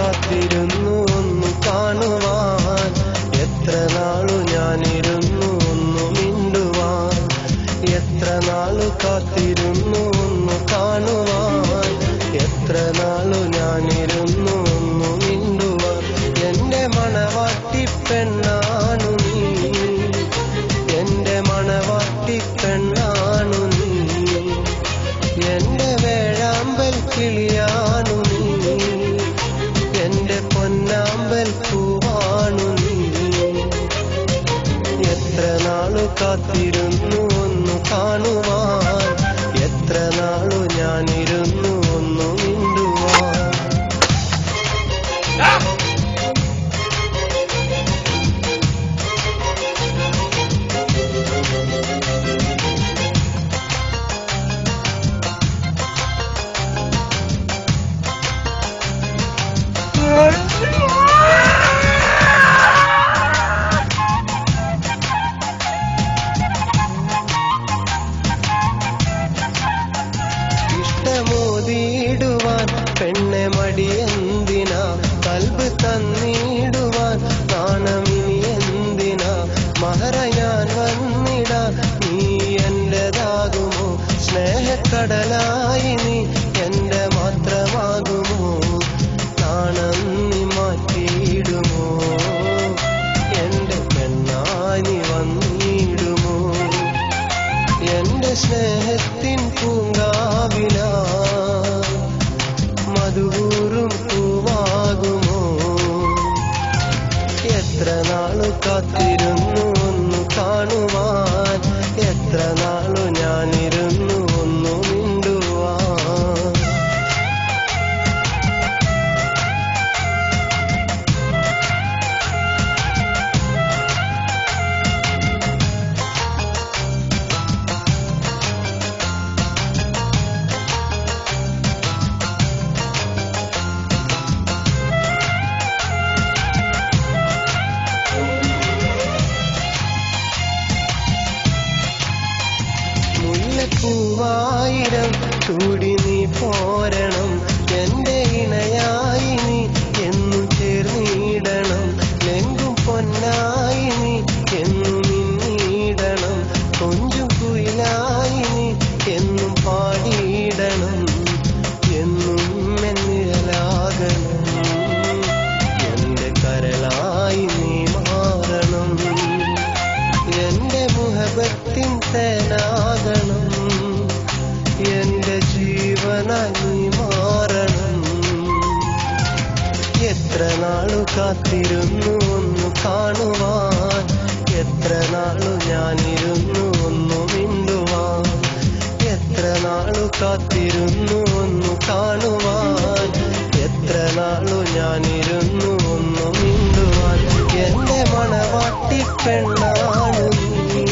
കാത്തിരുന്നു ഒന്നു കാണുവാൻ, എത്ര നാളു ഞാനിരുന്നു ഒന്നു മിണ്ടുവാൻ, എത്ര നാളു കാത്തിരുന്നു ഒന്നു കാണുവാൻ, എത്ര നാളു ഞാനിരുന്നു ഒന്നു മിണ്ടുവാൻ. എന്റെ മണവാട്ടി പെണ്ണാണു നീ, എന്റെ മണവാട്ടി പെണ്ണാണു നീ, എന്റെ വേഴാമ്പൽ കിളിയാണു നീ, എന്റെ പൊന്നാമ്പൽ പൂവാണു നീ. എത്ര നാളു കാത്തിരുന്നു ഒന്നു കാണുവാൻ, എത്ര നാളു ഞാനിരുന്നു ഒന്നു മിണ്ടുവാൻ. ഇഷ്ടമോതിടുവാൻ പെണ്ണെ മടിയെന്തിനാ, കൽബ് തന്നിടുവാൻ നാണമിനി എന്തിനാ, മഹറ ഞാൻ വന്നിടാൻ നീ എന്റേതാകുമോ, സ്നേഹക്കടലായി നീ എന്റെ മാത്രമാകുമോ, നാണം നീ മാറ്റിയിടുമോ, എന്റെ പെണ്ണായി നീ വന്നിടുമോ, എന്റെ സ്നേഹത്തിൻ പൂങ്കാവില മധുകൂറും പൂവാകുമോ. എത്ര നാളു കാത്തിരുന്നു ഒന്നു കാണുവാൻ, എത്ര നാളു ഞാനിരുന്നു ഒന്നു മിണ്ടുവാൻ. പൂവായിരം ചൂടി നീ പോരണം, എന്റെ ഇണയായി നീ എന്നും ചേർന്നിടണം, ലെങ്കും പൊന്നായി നീ എന്നും മിന്നിടണം, കൊഞ്ചും കുയിലായി നീ എന്നും പാടിയിടണം, എന്നും എന്നിഴലാകണം, എന്റെ കരളായി നീ മാറണം, എന്റെ മുഹബത്തിൻ തേനാകണം, എന്റെ ജീവനായി നീ മാറണം. എത്ര നാളു കാത്തിരുന്നു ഒന്നു കാണുവാൻ, എത്ര നാളു ഞാനിരുന്നു ഒന്നു മിണ്ടുവാൻ, എത്ര നാളു കാത്തിരുന്നു ഒന്നു കാണുവാൻ, എത്ര നാളു ഞാനിരുന്നു ഒന്നു മിണ്ടുവാൻ. എന്റെ മണവാട്ടി പെണ്ണാണു നീ,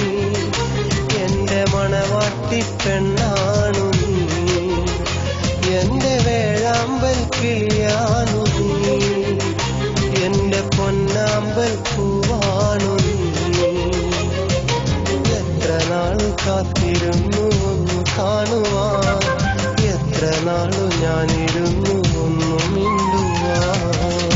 എന്റെ മണവാട്ടി പെണ്ണാണു നീ, എന്റെ വേഴാമ്പൽ കിളിയാണു നീ, എന്റെ പൊന്നാമ്പൽ പൂവാണു നീ. എത്ര നാളു കാത്തിരുന്നു ഒന്നു കാണുവാൻ, എത്ര നാളു ഞാനിരുന്നു ഒന്നു മിണ്ടുവാൻ.